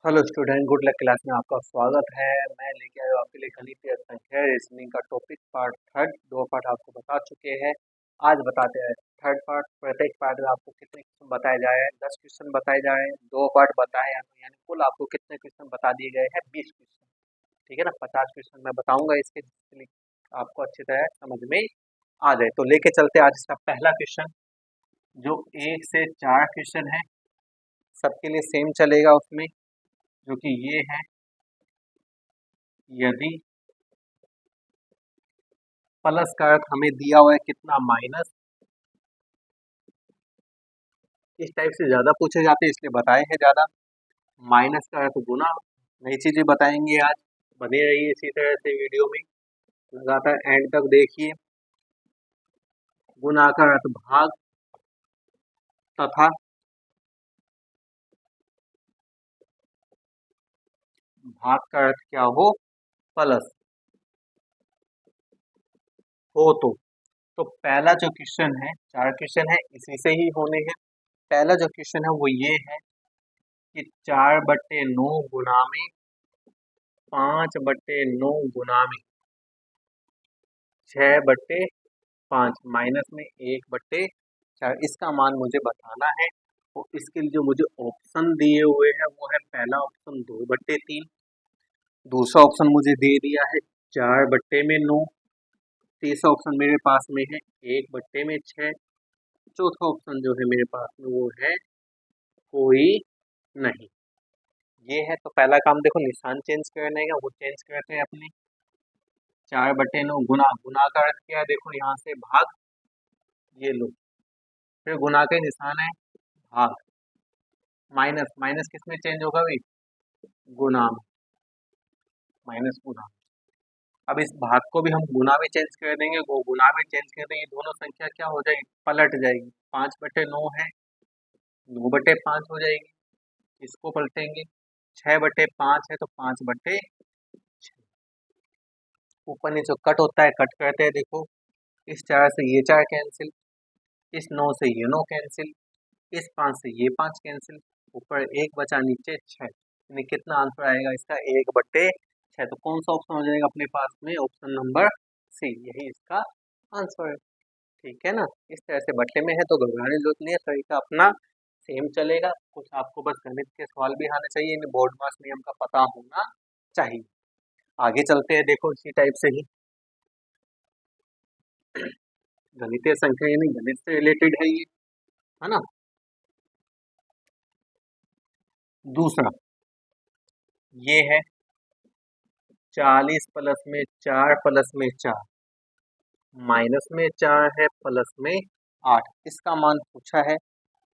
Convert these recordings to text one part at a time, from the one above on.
Hello student, good luck class में आपका स्वागत है। मैं लेके आया हूँ आपके लिए गणितीय संख्या रीजनिंग का टॉपिक पार्ट थर्ड। दो पार्ट आपको बता चुके हैं, आज बताते हैं थर्ड पार्ट। प्रत्येक पार्ट में आपको कितने क्वेश्चन बताए जाए हैं, 10 क्वेश्चन बताए जाए हैं, दो पार्ट बताए हैं, यानी कुल आपको कितने क्वेश्चन बता दिए गए हैं, 20 क्वेश्चन। ठीक है ना, 50 क्वेश्चन मैं बताऊंगा इसके, जिसके लिए आपको अच्छी तरह समझ में आ जाए। तो लेके चलते हैं आज इसका पहला क्वेश्चन, जो 1 से 4 क्वेश्चन है, सबके लिए सेम चलेगा उसमें, जो कि ये है। यदि प्लस का अर्थ हमें दिया हुआ है कितना, माइनस, इस टाइप से ज्यादा पूछे जाते हैं इसलिए बताए हैं ज्यादा। माइनस का अर्थ गुना, नई चीजें बताएंगे आज, बने रहिए इसी तरह से वीडियो में, लगातार एंड तक देखिए। गुना का अर्थ भाग, तथा भाग का अर्थ क्या हो, प्लस हो। तो पहला जो क्वेश्चन है, 4 क्वेश्चन है इसी से ही होने हैं। पहला जो क्वेश्चन है वो ये है कि 4/9 गुना में 5/9 गुना में 6/5 माइनस में 1/4, इसका मान मुझे बताना है। और इसके लिए जो मुझे ऑप्शन दिए हुए हैं वो है, पहला ऑप्शन 2/3, दूसरा ऑप्शन मुझे दे दिया है 4/9, तीसरा ऑप्शन मेरे पास में है 1/6, चौथा ऑप्शन जो है मेरे पास में वो है कोई नहीं। ये है। तो पहला काम देखो, निशान चेंज करने का, वो चेंज करते हैं अपने। 4/9 गुना, गुना का अर्थ क्या है, देखो यहाँ से भाग, ये लो, फिर गुना के निशान है भाग, माइनस, माइनस किस में चेंज होगा भाई, गुना में, माइनस गुना। अब इस भाग को भी हम गुना में चेंज कर देंगे, वो गुना में चेंज कर देंगे, दोनों संख्या क्या हो जाएगी, पलट जाएगी। 5/9 है, 9/5 हो जाएगी, इसको पलटेंगे। 6/5 है तो 5/6, ऊपर नीचे कट होता है, कट करते हैं, देखो इस 4 से ये 4 कैंसिल, इस 9 से ये 9 कैंसिल, इस 5 से ये 5 कैंसिल, ऊपर 1 बचा, नीचे 6, यानी कितना आंसर आएगा इसका, 1/6। तो कौन सा ऑप्शन हो जाएगा अपने पास में, ऑप्शन नंबर सी, यही इसका आंसर है। ठीक है ना, इस तरह से बटले में है तो घबराने की जरूरत नहीं है, तरीका अपना सेम चलेगा। कुछ आपको बस गणित के सवाल भी आने चाहिए, इन्हें बोर्ड मास नियम का पता होना चाहिए। आगे चलते हैं, देखो इसी टाइप से ही गणितीय संख्या, यानी गणित से रिलेटेड है ये, है ना। दूसरा ये है 40 प्लस में 4 प्लस में 4, माइनस में 4 है, प्लस में 8, इसका मान पूछा है।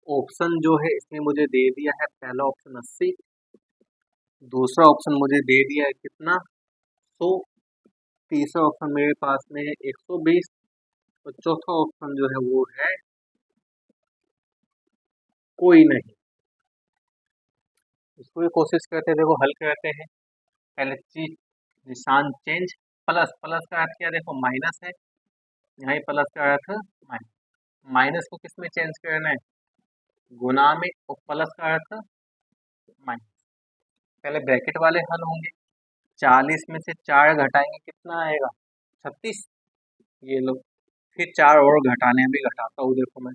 ऑप्शन जो है इसमें मुझे दे दिया है, पहला ऑप्शन 80, दूसरा ऑप्शन मुझे दे दिया है कितना, 100, तीसरा ऑप्शन मेरे पास में है 120, और चौथा ऑप्शन जो है वो है कोई नहीं। इसको भी कोशिश करते हैं, देखो हल करते हैं। पहले चीज निशान चेंज, प्लस, प्लस का अर्थ क्या, देखो माइनस है, यहाँ प्लस का अर्थ माइनस, माइनस को किस में चेंज करना है, गुना में, और प्लस का अर्थ माइनस। पहले ब्रैकेट वाले हल होंगे, 40 में से 4 घटाएंगे कितना आएगा, 36, ये लो, फिर 4 और घटाने हैं, भी घटाता हूँ, देखो मैं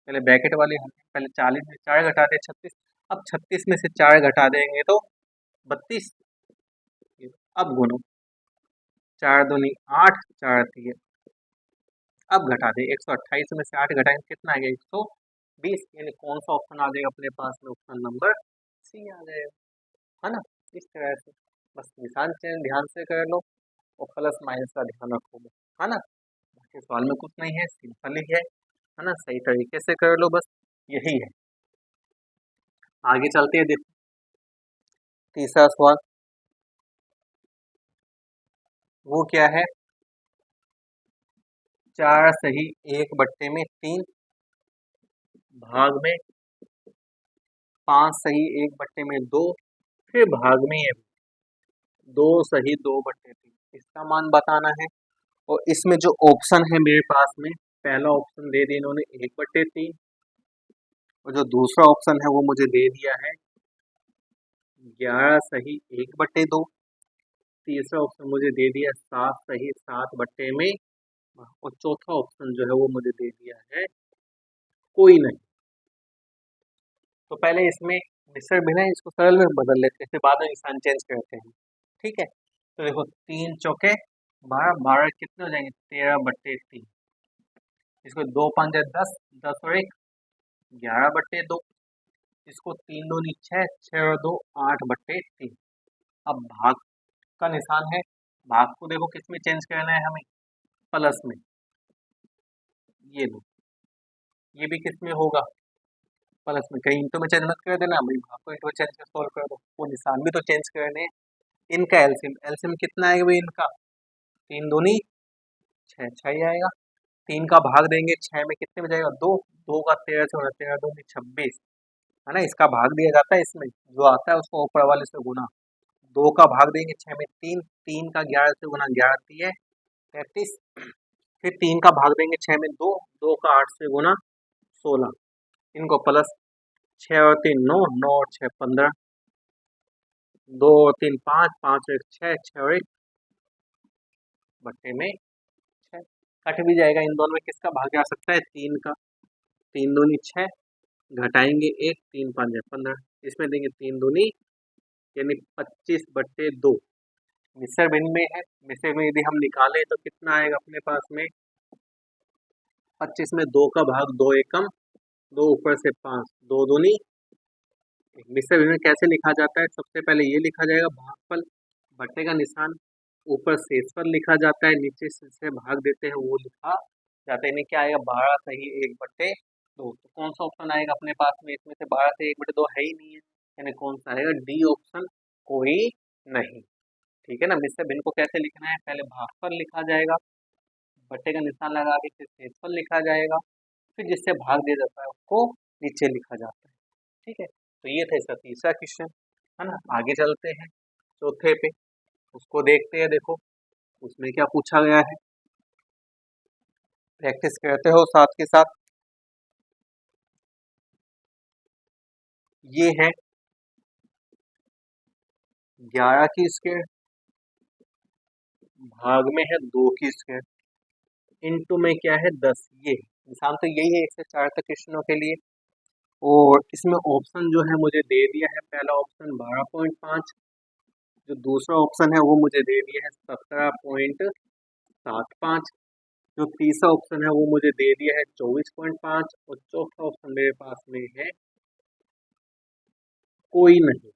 पहले ब्रैकेट वाले हल, पहले 40 में 4 घटाते 36, अब 36 में से 4 घटा देंगे तो 32, अब गुनो, 4 दूनी 8, 4 3, अब घटा दे, 128 में से 8 घटाएंगे कितना आ गया, 120, यानी कौन सा ऑप्शन आ जाएगा अपने पास में, ऑप्शन नंबर सी आ जाएगा, है ना। इस तरह से बस निशान चेंज ध्यान से कर लो, और प्लस माइनस का ध्यान रखो, है ना। बाकी सवाल में कुछ नहीं है, सिंपल ही है ना, सही तरीके से कर लो, बस यही है। आगे चलते हैं, देखो तीसरा सवाल, वो क्या है, 4 सही 1/3, भाग में 5 सही 1/2, फिर भाग में है 2 सही 2/3, इसका मान बताना है। और इसमें जो ऑप्शन है मेरे पास में, पहला ऑप्शन दे दिया इन्होंने 1/3, और जो दूसरा ऑप्शन है वो मुझे दे दिया है 11 सही 1/2। तीसरा ऑप्शन मुझे दे दिया 7 सही 7/में। और चौथा ऑप्शन जो है वो मुझे दे दिया है कोई नहीं। तो पहले इसमें मिश्र भिन्न है, इसको सरल में बदल लेते हैं, फिर बाद में निशान चेंज करते हैं। ठीक है, तो देखो 3 चौके 12, 12 कितने हो जाएंगे 13/3। इसको 2 5 10, 10 और 1 11/2। इसको 3 दूनी 6, 6 और 2 8/3। अब भाग का निशान है, भाग को देखो किस में चेंज करना है हमें, प्लस में। ये लो, ये भी किस में होगा, प्लस में। कहीं इंटू में चेंज मत कर देना भाई, भाग को इंटू में चेंज कर सोल्व कर दो, वो निशान भी तो चेंज करने हैं। इनका एलसीएम, एलसीएम कितना आएगा भाई इनका, 3 दूनी 6, 6 ही आएगा। 3 का भाग देंगे 6 में, कितने में जाएगा 2, 2 का 13 से होना, 13 दूनी 26 है ना। इसका भाग दिया जाता है, इसमें जो आता है उसको ऊपर वाले से गुना। 2 का भाग देंगे 6 में 3, 3 का 11 से गुना, 11 3 33। फिर 3 का भाग देंगे 6 में 2, 2 का 8 से गुना 16। इनको प्लस 6 और 3 9, 9 और 6 15, 2 और 3 5, 5 और 1 6, 6 और 1 बट्टे में 6। कट भी जाएगा, इन दोनों में किसका भाग जा सकता है 3 का, 3 दूनी 6, घटाएंगे 1, 3 5 15, इसमें देंगे 3 दूनी यानी 25/2। मिश्र भिन्न में है, मिश्र में यदि हम निकालें तो कितना आएगा अपने पास में, 25 में 2 का भाग 2 एकम, 2 ऊपर से 5, 2 दूनी। मिश्र भिन्न में कैसे लिखा जाता है, सबसे पहले ये लिखा जाएगा भागफल, बट्टे का निशान, ऊपर शेषफल लिखा जाता है, नीचे से भाग देते हैं वो लिखा जाता है। यानी क्या आएगा 12 सही 1/2। तो कौन सा ऑप्शन आएगा अपने पास में, इसमें से 12 से 1/2 है ही नहीं है, यानी कौन सा आएगा, डी ऑप्शन कोई नहीं। ठीक है ना। मिश्र भिन्न को कैसे लिखना है, पहले भागफल लिखा जाएगा, बट्टे का निशान लगा के फिर शेषफल लिखा जाएगा, फिर जिससे भाग दिया जाता है उसको नीचे लिखा जाता है। ठीक है, तो ये था इसका तीसरा क्वेश्चन, है ना। आगे चलते हैं चौथे पे, उसको देखते हैं। देखो उसमें क्या पूछा गया है, प्रैक्टिस करते हो साथ के साथ। ये है 11 की स्क्वायर, भाग में है 2 की स्क्वायर, इनटू में क्या है 10। ये निशान तो यही है 1 से 4 तक क्वेश्चनों के लिए। और इसमें ऑप्शन जो है मुझे दे दिया है, पहला ऑप्शन 12.5, जो दूसरा ऑप्शन है वो मुझे दे दिया है 17.75, जो तीसरा ऑप्शन है वो मुझे दे दिया है 24.5, और चौथा ऑप्शन मेरे पास में है कोई नहीं।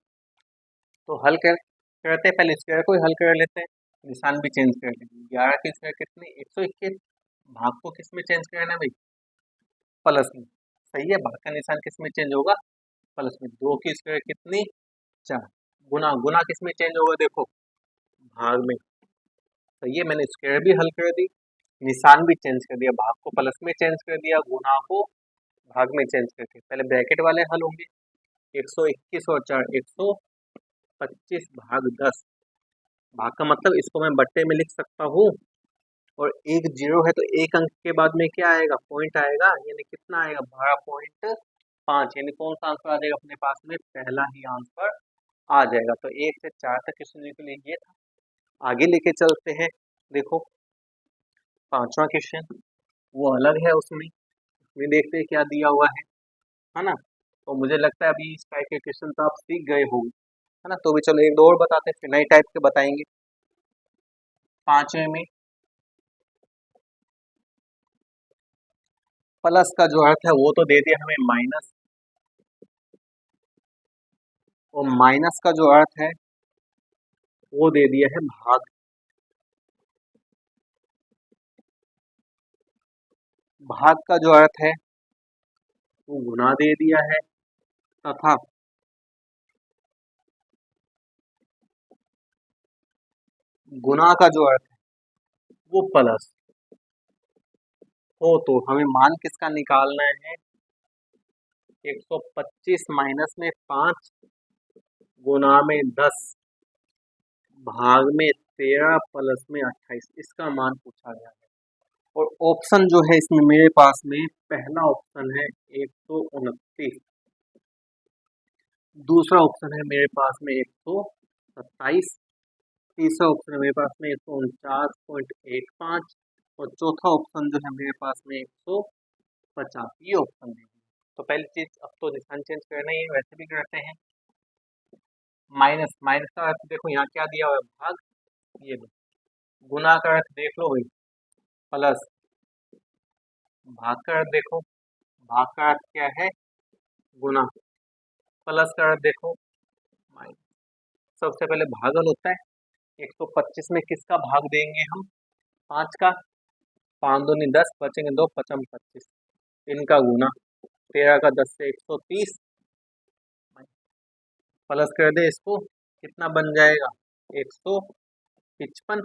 तो हल करते हैं, पहले स्क्वायर को ही हल कर लेते हैं, निशान भी चेंज कर लेंगे। 11 की स्क्वायर कितनी 121, भाग को किस में चेंज करना है भाई, प्लस में। सही है, भाग का निशान किस में चेंज होगा, प्लस में। 2 की स्क्वायर कितनी 4, गुना, गुना किस में चेंज होगा देखो, भाग में। सही है, मैंने स्क्वायर भी हल कर दी, निशान भी चेंज कर दिया, भाग को प्लस में चेंज कर दिया, गुना को भाग में चेंज करके। पहले ब्रैकेट वाले हल होंगे, 121 और 4 125 भाग 10। भाग का मतलब इसको मैं बट्टे में लिख सकता हूँ, और एक जीरो है तो एक अंक के बाद में क्या आएगा, पॉइंट आएगा, यानी कितना आएगा 12.5, यानी कौन सा आंसर आ जाएगा अपने पास में, पहला ही आंसर आ जाएगा। तो 1 से 4 तक क्वेश्चन के लिए ये था। आगे लेके चलते हैं। देखो पांचवा क्वेश्चन वो अलग है, उसमें देखते हैं क्या दिया हुआ है ना। तो मुझे लगता है अभी इस टाइप के क्वेश्चन तो आप सीख गए होंगे, है ना। तो भी चलो एक दो और बताते हैं, फिर नए टाइप के बताएंगे। पांचवे में प्लस का जो अर्थ है वो तो दे दिया हमें माइनस, और माइनस का जो अर्थ है वो दे दिया है भाग। भाग का जो अर्थ है वो गुना दे दिया है, तथा गुना का जो अर्थ है वो प्लस हो। तो हमें मान किसका निकालना है, 125 माइनस में 5, गुना में 10, भाग में 13, प्लस में 28, इसका मान पूछा गया है। और ऑप्शन जो है इसमें मेरे पास में पहला ऑप्शन है 129, दूसरा ऑप्शन है मेरे पास में 127, तीसरा ऑप्शन है मेरे पास में 149.15 और चौथा ऑप्शन जो है मेरे पास में 150। ये ऑप्शन है। तो पहली चीज, अब तो निशान चेंज करना ही है, वैसे भी करते हैं। माइनस, माइनस का अर्थ देखो यहाँ क्या दिया हुआ है, भाग। ये लो, गुना का अर्थ देख लो भाई, प्लस। भाग का अर्थ देखो, भाग का अर्थ क्या है, गुना। प्लस का अर्थ देखो, माइनस। सबसे पहले भागल होता है, 125 में किसका भाग देंगे हम, 5 का। 5 दूनी 10, बचेंगे 2, 5 25, इनका गुना। 13 का 10 से 130, प्लस कर दे इसको, कितना बन जाएगा 155।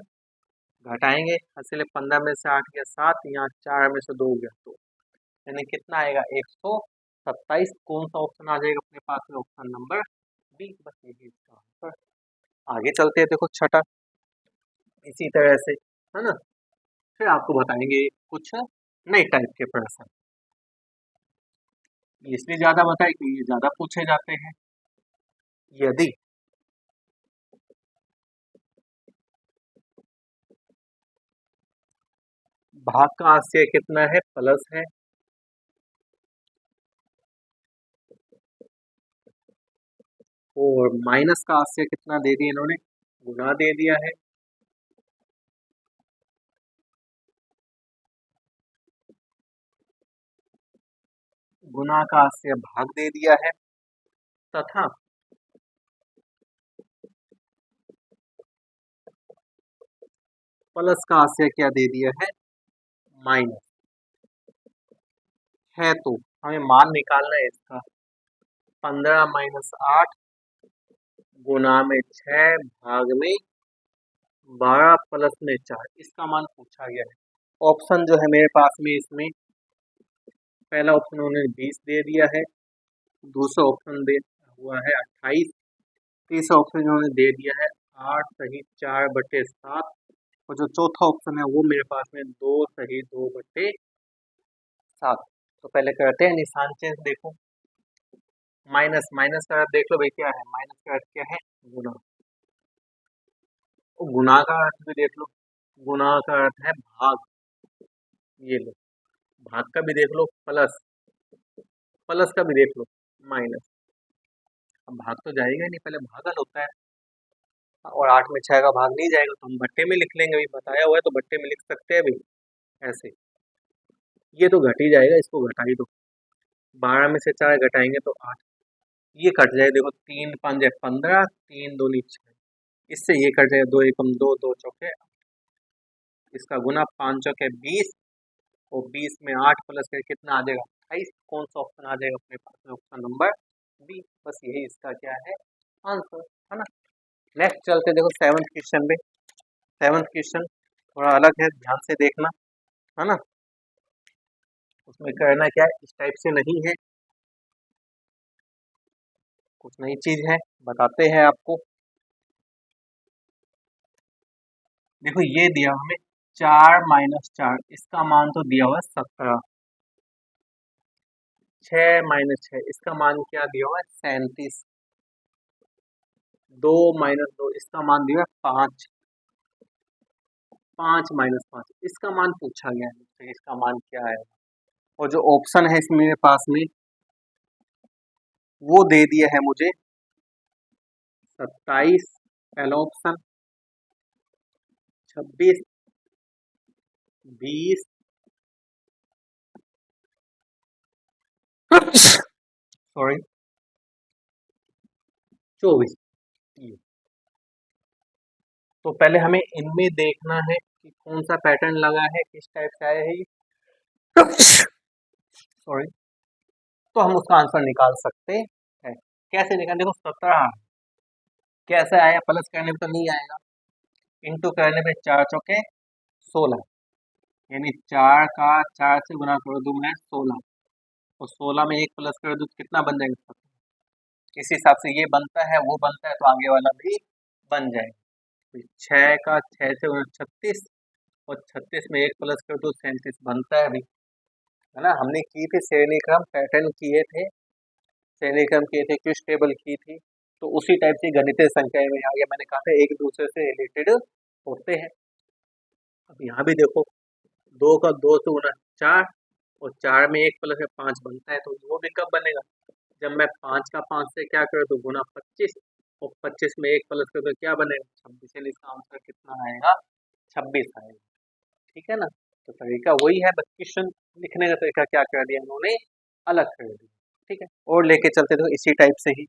घटाएंगे, हासिल 15 में से 8 गया 7, यहाँ 4 में से 2 गया 2, यानी कितना आएगा 127। कौन सा ऑप्शन आ जाएगा अपने पास में, ऑप्शन नंबर बी। बस यही इसका आंसर। आगे चलते हैं, देखो छठा, इसी तरह से है ना। फिर आपको बताएंगे कुछ नए टाइप के प्रश्न, इसलिए ज्यादा बताए कि ये ज्यादा पूछे जाते हैं। यदि भाग का आशय कितना है, प्लस है, और माइनस का आशय कितना दे दिया इन्होंने, गुना दे दिया है। गुना का आशय भाग दे दिया है, तथा प्लस का आशय क्या दे दिया है, माइनस है। तो हमें मान निकालना है इसका, 15 माइनस 8 गुना में 6 भाग में 12 प्लस में 4, इसका मान पूछा गया है। ऑप्शन जो है मेरे पास में इसमें, पहला ऑप्शन उन्होंने 20 दे दिया है, दूसरा ऑप्शन दे हुआ है 28, तीसरा ऑप्शन इन्होंने दे दिया है 8 सही 4/7, और जो चौथा ऑप्शन है वो मेरे पास में 2 सही 2/7। तो पहले करते हैं निशान चेंज, देखो माइनस, माइनस का अर्थ देख लो भाई क्या है, माइनस का अर्थ क्या है, गुना। और गुना का अर्थ भी देख लो, गुना का अर्थ है भाग। ये लो, भाग का भी देख लो प्लस, प्लस का भी देख लो माइनस। अब भाग तो जाएगा ही नहीं, पहले भागल होता है, और 8 में 6 का भाग नहीं जाएगा तो हम बट्टे में लिख लेंगे, भाई बताया हुआ है तो बट्टे में लिख सकते हैं भाई ऐसे। ये तो घट ही जाएगा, इसको घटा ही दो, 12 में से 4 घटाएंगे तो 8, ये कट जाए, देखो 3 5 15, 3 2 6, इससे ये कट जाएगा, 2 एकम 2, 2 चौके, इसका गुना 5 चौके 20, और 20 में 8 प्लस करके कितना आ जाएगा 28। कौन सा ऑप्शन आ जाएगा अपने पास में, ऑप्शन नंबर बी। बस यही इसका क्या है, आंसर है ना। नेक्स्ट चलते देखो 7th क्वेश्चन पे। 7th क्वेश्चन थोड़ा अलग है, ध्यान से देखना है ना। उसमें करना क्या है, इस टाइप से नहीं है, कुछ नई चीज है, बताते हैं आपको। देखो ये दिया हमें 4 माइनस 4, इसका मान तो दिया हुआ है 17। 6 माइनस 6, इसका मान क्या दिया हुआ है 37। 2 माइनस 2, इसका मान दिया है 5। 5 माइनस 5, इसका मान पूछा गया है, तो इसका मान क्या है। और जो ऑप्शन है इसमें मेरे पास में, वो दे दिया है मुझे 27 पहला ऑप्शन, 26, 20 सॉरी 24। तो पहले हमें इनमें देखना है कि कौन सा पैटर्न लगा है, किस टाइप से आया है ये सॉरी। तो हम उसका आंसर निकाल सकते हैं। कैसे निकाल, देखो 17 कैसे आया, प्लस करने पे तो नहीं आएगा, इंटू करने पे 4 चौके 16, यानी 4 का 4 से गुना कर दूं मैं 16, और 16 में 1 प्लस कर दूं तो कितना बन जाएगा 17। इस हिसाब से ये बनता है वो बनता है, तो आगे वाला भी बन जाएगा। 6 का 6 से गुना 36, और 36 में 1 प्लस कर दो 37 बनता है अभी, है ना। हमने की थी श्रेणी क्रम पैटर्न किए थे, श्रेणी क्रम किए थे, क्विज टेबल की थी, तो उसी टाइप की गणितीय संख्याएं में आगे मैंने कहा था एक दूसरे से रिलेटेड होते हैं। अब यहाँ भी देखो, 2 का 2 से गुना 4 और 4 में 1 प्लस 5 बनता है, तो वो भी कब बनेगा, जब मैं 5 का 5 से क्या करूँ तो गुना 25 और 25 में 1 प्लस कर तो क्या बनेगा 26, यानी इसका आंसर कितना आएगा 26 आएगा। ठीक है ना, तो तरीका वही है, बस क्वेश्चन लिखने का तरीका क्या कर दिया उन्होंने, अलग कर दिया। ठीक है, और लेके चलते तो इसी टाइप से ही,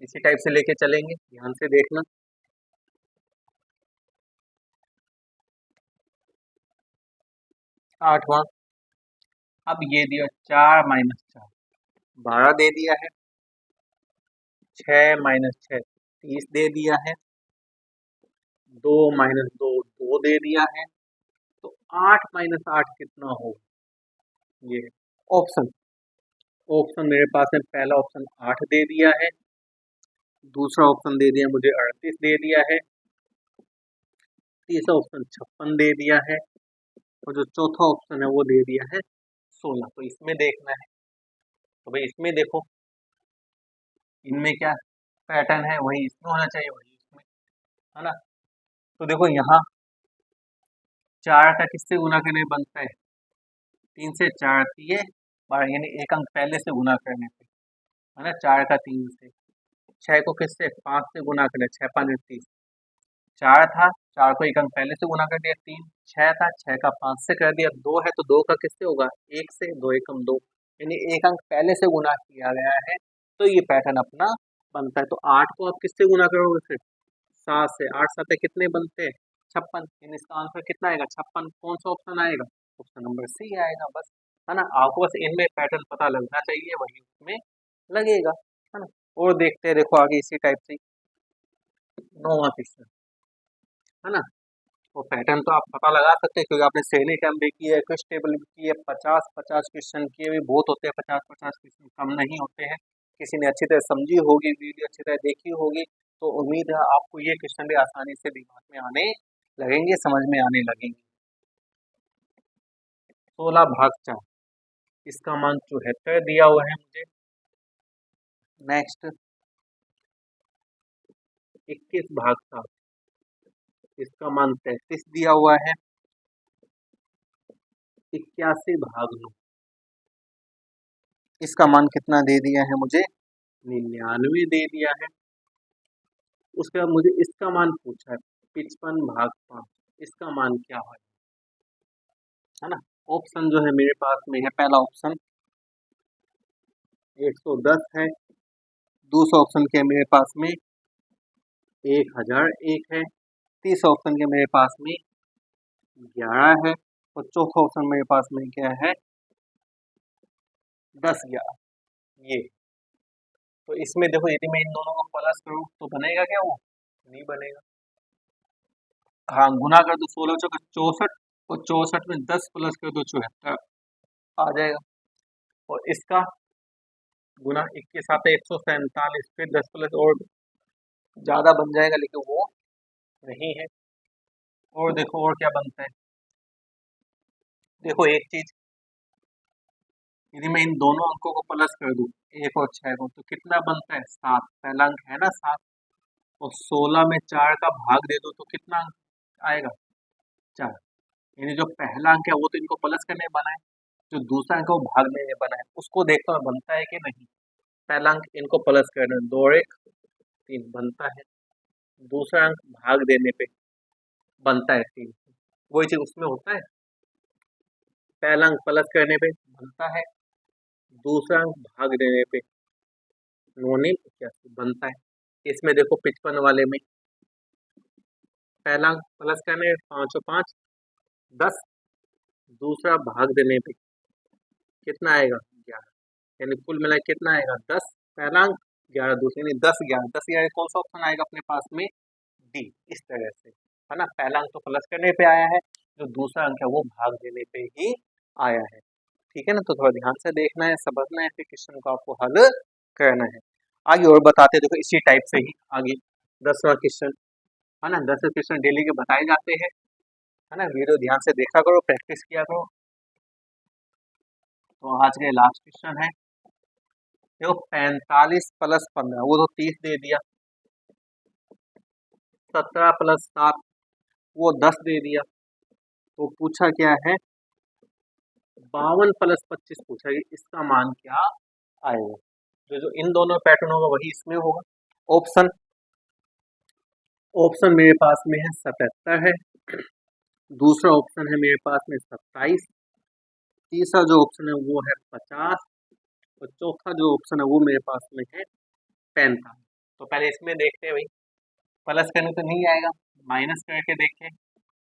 इसी टाइप से लेके चलेंगे, ध्यान से देखना। 8वां, अब ये दिया 4 माइनस 4 12 दे दिया है, 6 माइनस 6 30 दे दिया है, 2 माइनस 2 2 दे दिया है, तो 8 माइनस 8 कितना हो, ये ऑप्शन, ऑप्शन मेरे पास में पहला ऑप्शन 8 दे दिया है, दूसरा ऑप्शन दे दिया मुझे 38 दे दिया है, तीसरा ऑप्शन 56 दे दिया है, और जो चौथा ऑप्शन है वो दे दिया है 16। तो इसमें देखना है, तो भाई इसमें देखो, इनमें क्या पैटर्न है वही इसमें होना चाहिए, वही इसमें, है ना। तो देखो यहाँ 4 का किससे गुना करने बनता है, 3 से 4 दिए 12, यानी एक अंक पहले से गुना करने पे, है ना, 4 का 3 से, 6 को किससे 5 से गुना करें, 6 5 30, 4 था, 4 को एक अंक पहले से गुना कर दिया 3, 6 था, 6 का 5 से कर दिया 2 है, तो 2 का किससे होगा 1 से, 2 एकम 2, यानी एक अंक पहले से गुना किया गया है, तो ये पैटर्न अपना बनता है। तो 8 को आप किससे गुना करोगे फिर 7 से, 8 7 कितने बनते हैं 56, यानी इसका आंसर कितना आएगा 56, कौन सा ऑप्शन आएगा, ऑप्शन नंबर सी आएगा, बस, है ना। आपको बस इनमें पैटर्न पता लगना चाहिए, वही उसमें लगेगा, है ना। और देखते हैं, देखो आगे इसी टाइप से 9वां क्वेश्चन, है ना। वो पैटर्न तो आप पता लगा सकते हैं, क्योंकि आपने श्रेणी क्रम भी की है, क्विज टेबल भी की है, 50-50 क्वेश्चन किए भी बहुत होते हैं, 50-50 क्वेश्चन कम नहीं होते हैं। किसी ने अच्छी तरह समझी होगी, वीडियो अच्छी तरह देखी होगी, तो उम्मीद है आपको ये क्वेश्चन भी आसानी से दिमाग में आने लगेंगे, समझ में आने लगेंगे। 16/4, इसका मान 74 दिया हुआ है मुझे। नेक्स्ट 21/7, इसका मान 33 दिया हुआ है। 81/9, इसका मान कितना दे दिया है मुझे 99 दे दिया है। उसके बाद मुझे इसका मान पूछा है 55/5, इसका मान क्या है ना। ऑप्शन जो है मेरे पास में है, पहला ऑप्शन 110 है, दूसरा ऑप्शन क्या है मेरे पास में 1001 है, तीसरा ऑप्शन क्या मेरे पास में 11 है, और चौथा ऑप्शन मेरे पास में क्या है 10-11, ये। तो इसमें देखो, यदि मैं इन दोनों को प्लस करूं तो बनेगा क्या, वो नहीं बनेगा। हाँ, गुना कर दो 16 चौका 64, और 64 में 10 प्लस कर दो 74 आ जाएगा, और इसका गुना 21 सात 147, फिर 10 प्लस और ज्यादा बन जाएगा, लेकिन वो नहीं है। और देखो और क्या बनता है, देखो एक चीज, यदि मैं इन दोनों अंकों को प्लस कर दूं 1 और 6 को, तो कितना बनता है 7, पहला अंक है ना 7, और 16 में 4 का भाग दे दो तो कितना अंक आएगा 4, यानी जो पहला अंक है वो तो इनको प्लस करने बना है, जो दूसरा अंक है वो भाग देने बना है, उसको देखता हूँ बनता है कि नहीं। पहला अंक इनको प्लस करना 2 और 1 3 बनता है, दूसरा अंक भाग देने पे बनता है 3, वही चीज उसमें होता है, पहला अंक प्लस करने पे बनता है, दूसरा अंक भाग देने पे 89 बनता है। इसमें देखो 55 वाले में पहला अंक प्लस करने 5 और 5 10, दूसरा भाग देने पे कितना आएगा 11, यानी कुल मिला के कितना आएगा 10 पहला अंक, 11 दूसरे, यानी 10 11, 10 11 कौन सा ऑप्शन आएगा अपने पास में डी, इस तरह से, है ना। पहला अंक तो प्लस करने पे आया है, जो दूसरा अंक है वो भाग देने पे ही आया है। ठीक है ना, तो थोड़ा ध्यान से देखना है, समझना है, फिर क्वेश्चन को आपको हल करना है। आगे और बताते देखो इसी टाइप से ही आगे 10वां क्वेश्चन, है ना। 10 क्वेश्चन डेली के बताए जाते हैं, है ना, वीडियो ध्यान से देखा करो, प्रैक्टिस किया करो। तो आज का लास्ट क्वेश्चन है देखो 45 प्लस 15 वो तो 30 दे दिया, 17 प्लस 7 वो 10 दे दिया। तो पूछा क्या है, 52 प्लस 25 पूछा कि इसका मान क्या आएगा। जो इन दोनों पैटर्न होगा वही इसमें होगा। ऑप्शन ऑप्शन मेरे पास में है 77 है, दूसरा ऑप्शन है मेरे पास में 27, तीसरा जो ऑप्शन है वो है 50 और चौथा जो ऑप्शन है वो मेरे पास में है 45। तो पहले इसमें देखते हैं भाई, प्लस करने तो नहीं आएगा, माइनस करके देखें,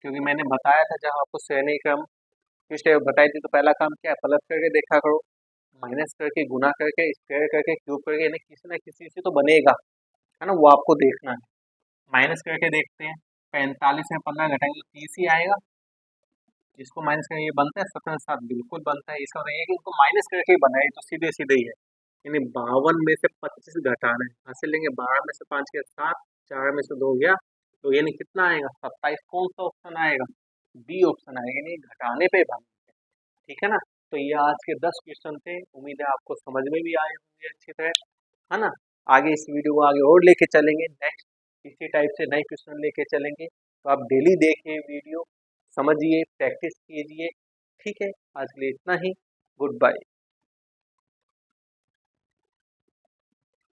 क्योंकि मैंने बताया था जब आपको श्रेणी क्रम की स्टेप बताई थी तो पहला काम क्या है, प्लस करके देखा करो, माइनस करके, गुना करके, स्क्वायर करके, क्यूब करके, यानी किसी ना किसी से तो बनेगा, है ना, वो आपको देखना है। माइनस करके देखते हैं, 45 में 15 घटाएंगे तो 30 ही आएगा, इसको माइनस करके ये बनता है 17 7 बिल्कुल बनता है। इसका मतलब ये है कि इनको माइनस करके ही बनाए, तो सीधे सीधे ही है, यानी 52 में से 25 घटाना है, हासिल लेंगे 12 में से 5 गया 7, 4 में से 2 गया, तो यानी कितना आएगा 27। कौन सा ऑप्शन आएगा, बी ऑप्शन आएगा, यानी घटाने पे भाग, ठीक है ना। तो ये आज के 10 क्वेश्चन थे, उम्मीद है आपको समझ में भी आए होंगे अच्छी तरह, है ना। आगे इस वीडियो को आगे और लेके चलेंगे, नेक्स्ट इसी टाइप से नए क्वेश्चन लेके चलेंगे, तो आप डेली देखिए वीडियो, समझिए, प्रैक्टिस कीजिए, ठीक है। आज के लिए इतना ही, गुड बाय।